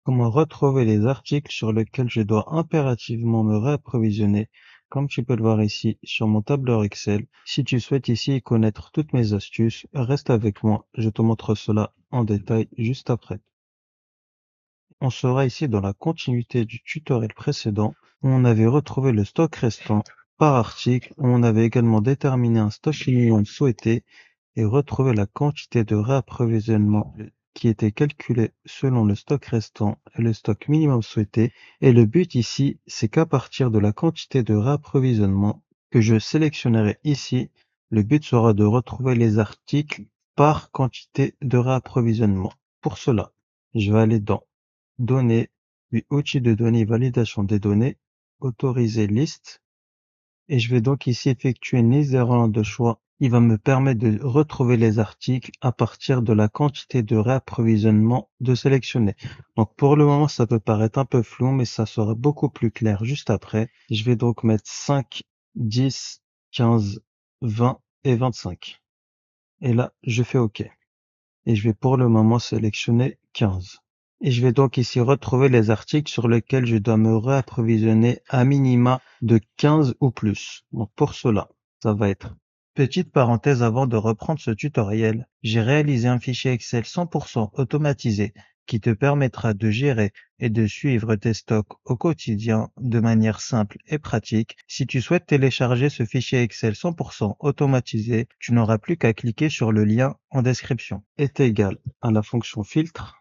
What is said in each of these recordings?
Comment retrouver les articles sur lesquels je dois impérativement me réapprovisionner, comme tu peux le voir ici sur mon tableur Excel. Si tu souhaites ici connaître toutes mes astuces, reste avec moi, je te montre cela en détail juste après. On sera ici dans la continuité du tutoriel précédent, où on avait retrouvé le stock restant par article, où on avait également déterminé un stock minimum souhaité et retrouvé la quantité de réapprovisionnement qui était calculée selon le stock restant et le stock minimum souhaité. Et le but ici, c'est qu'à partir de la quantité de réapprovisionnement que je sélectionnerai ici, le but sera de retrouver les articles par quantité de réapprovisionnement. Pour cela, je vais aller dans Données, puis outils de données, validation des données, autoriser liste, et je vais donc ici effectuer une liste d'erreurs de choix. Il va me permettre de retrouver les articles à partir de la quantité de réapprovisionnement de sélectionner. Donc pour le moment, ça peut paraître un peu flou, mais ça sera beaucoup plus clair juste après. Je vais donc mettre 5, 10, 15, 20 et 25. Et là, je fais OK. Et je vais pour le moment sélectionner 15. Et je vais donc ici retrouver les articles sur lesquels je dois me réapprovisionner à minima de 15 ou plus. Donc pour cela, ça va être petite parenthèse avant de reprendre ce tutoriel. J'ai réalisé un fichier Excel 100% automatisé qui te permettra de gérer et de suivre tes stocks au quotidien de manière simple et pratique. Si tu souhaites télécharger ce fichier Excel 100% automatisé, tu n'auras plus qu'à cliquer sur le lien en description. Est égal à la fonction filtre.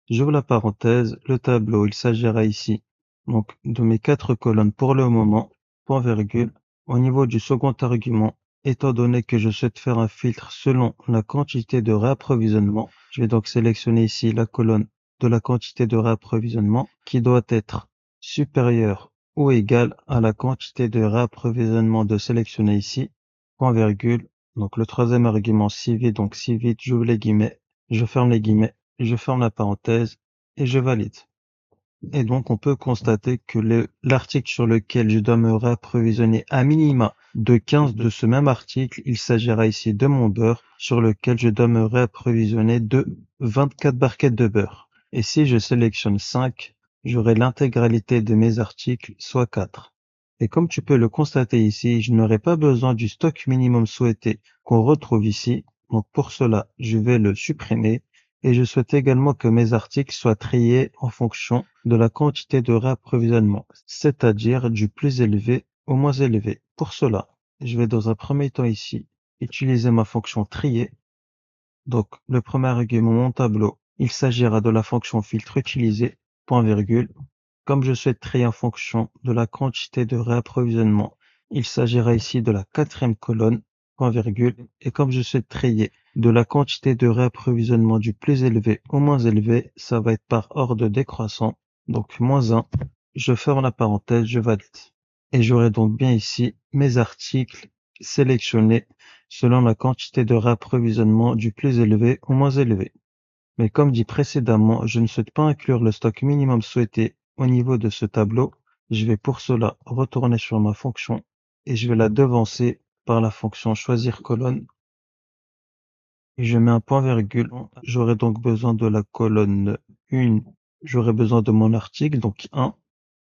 J'ouvre la parenthèse, le tableau, il s'agira ici donc de mes 4 colonnes pour le moment, point virgule. Au niveau du second argument, étant donné que je souhaite faire un filtre selon la quantité de réapprovisionnement, je vais donc sélectionner ici la colonne de la quantité de réapprovisionnement qui doit être supérieure ou égale à la quantité de réapprovisionnement de sélectionner ici, point virgule. Donc le troisième argument, si vite, donc si vite, j'ouvre les guillemets, je ferme les guillemets, je ferme la parenthèse et je valide. Et donc, on peut constater que l'article sur lequel je dois me réapprovisionner à minima de 15 de ce même article, il s'agira ici de mon beurre sur lequel je dois me réapprovisionner de 24 barquettes de beurre. Et si je sélectionne 5, j'aurai l'intégralité de mes articles, soit 4. Et comme tu peux le constater ici, je n'aurai pas besoin du stock minimum souhaité qu'on retrouve ici. Donc pour cela, je vais le supprimer. Et je souhaite également que mes articles soient triés en fonction de la quantité de réapprovisionnement, c'est-à-dire du plus élevé au moins élevé. Pour cela, je vais dans un premier temps ici utiliser ma fonction trier. Donc, le premier argument, mon tableau, il s'agira de la fonction filtre utilisée, point virgule. Comme je souhaite trier en fonction de la quantité de réapprovisionnement, il s'agira ici de la quatrième colonne, point virgule. Et comme je souhaite trier de la quantité de réapprovisionnement du plus élevé au moins élevé, ça va être par ordre décroissant. Donc, -1, je ferme la parenthèse, je valide. Et j'aurai donc bien ici mes articles sélectionnés selon la quantité de réapprovisionnement du plus élevé au moins élevé. Mais comme dit précédemment, je ne souhaite pas inclure le stock minimum souhaité au niveau de ce tableau. Je vais pour cela retourner sur ma fonction et je vais la devancer par la fonction choisir colonne. Et je mets un point virgule. J'aurai donc besoin de la colonne 1. J'aurai besoin de mon article, donc 1,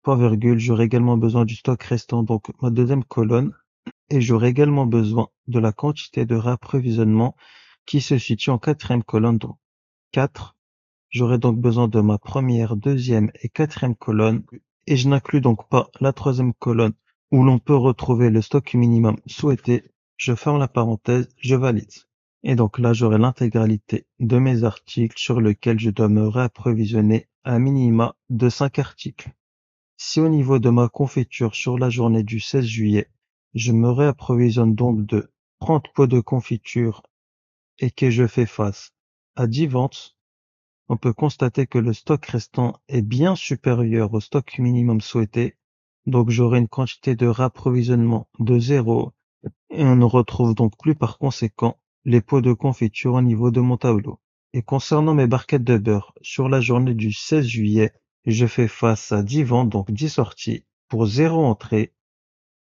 point virgule. J'aurai également besoin du stock restant, donc ma deuxième colonne. Et j'aurai également besoin de la quantité de réapprovisionnement qui se situe en quatrième colonne, donc 4. J'aurai donc besoin de ma première, deuxième et quatrième colonne, et je n'inclus donc pas la troisième colonne où l'on peut retrouver le stock minimum souhaité. Je ferme la parenthèse, je valide. Et donc là, j'aurai l'intégralité de mes articles sur lesquels je dois me réapprovisionner à minima de 5 articles. Si au niveau de ma confiture sur la journée du 16 juillet, je me réapprovisionne donc de 30 pots de confiture et que je fais face à 10 ventes, on peut constater que le stock restant est bien supérieur au stock minimum souhaité, donc j'aurai une quantité de réapprovisionnement de 0 et on ne retrouve donc plus par conséquent les pots de confiture au niveau de mon tableau. Et concernant mes barquettes de beurre, sur la journée du 16 juillet, je fais face à 10 ventes, donc 10 sorties, pour 0 entrée.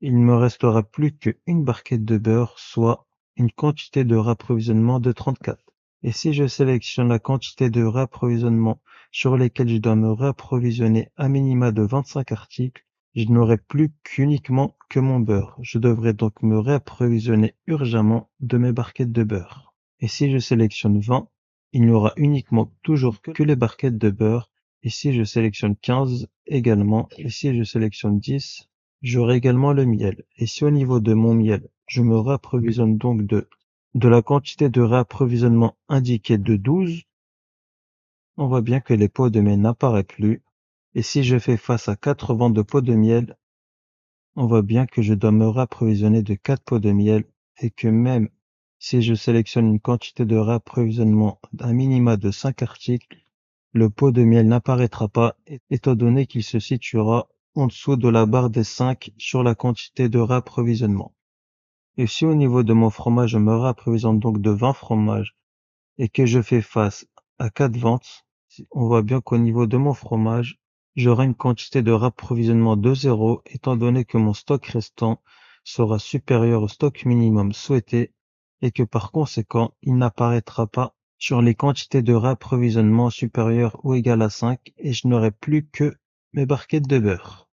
Il ne me restera plus qu'une barquette de beurre, soit une quantité de réapprovisionnement de 34. Et si je sélectionne la quantité de réapprovisionnement sur lesquels je dois me réapprovisionner à minima de 25 articles, je n'aurai plus qu'uniquement que mon beurre. Je devrais donc me réapprovisionner urgemment de mes barquettes de beurre. Et si je sélectionne 20, il n'y aura uniquement toujours que les barquettes de beurre. Et si je sélectionne 15 également, et si je sélectionne 10, j'aurai également le miel. Et si au niveau de mon miel, je me réapprovisionne donc de la quantité de réapprovisionnement indiquée de 12, on voit bien que les pots de miel n'apparaissent plus. Et si je fais face à 4 ventes de pots de miel, on voit bien que je dois me réapprovisionner de 4 pots de miel et que même si je sélectionne une quantité de réapprovisionnement d'un minima de 5 articles, le pot de miel n'apparaîtra pas étant donné qu'il se situera en dessous de la barre des 5 sur la quantité de réapprovisionnement. Et si au niveau de mon fromage, je me réapprovisionne donc de 20 fromages et que je fais face à 4 ventes, on voit bien qu'au niveau de mon fromage, j'aurai une quantité de rapprovisionnement de 0 étant donné que mon stock restant sera supérieur au stock minimum souhaité et que par conséquent, il n'apparaîtra pas sur les quantités de rapprovisionnement supérieures ou égales à 5 et je n'aurai plus que mes barquettes de beurre.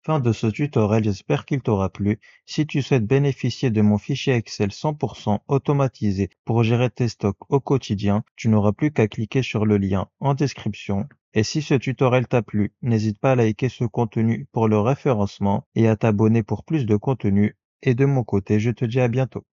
Fin de ce tutoriel, j'espère qu'il t'aura plu. Si tu souhaites bénéficier de mon fichier Excel 100% automatisé pour gérer tes stocks au quotidien, tu n'auras plus qu'à cliquer sur le lien en description. Et si ce tutoriel t'a plu, n'hésite pas à liker ce contenu pour le référencement et à t'abonner pour plus de contenu. Et de mon côté, je te dis à bientôt.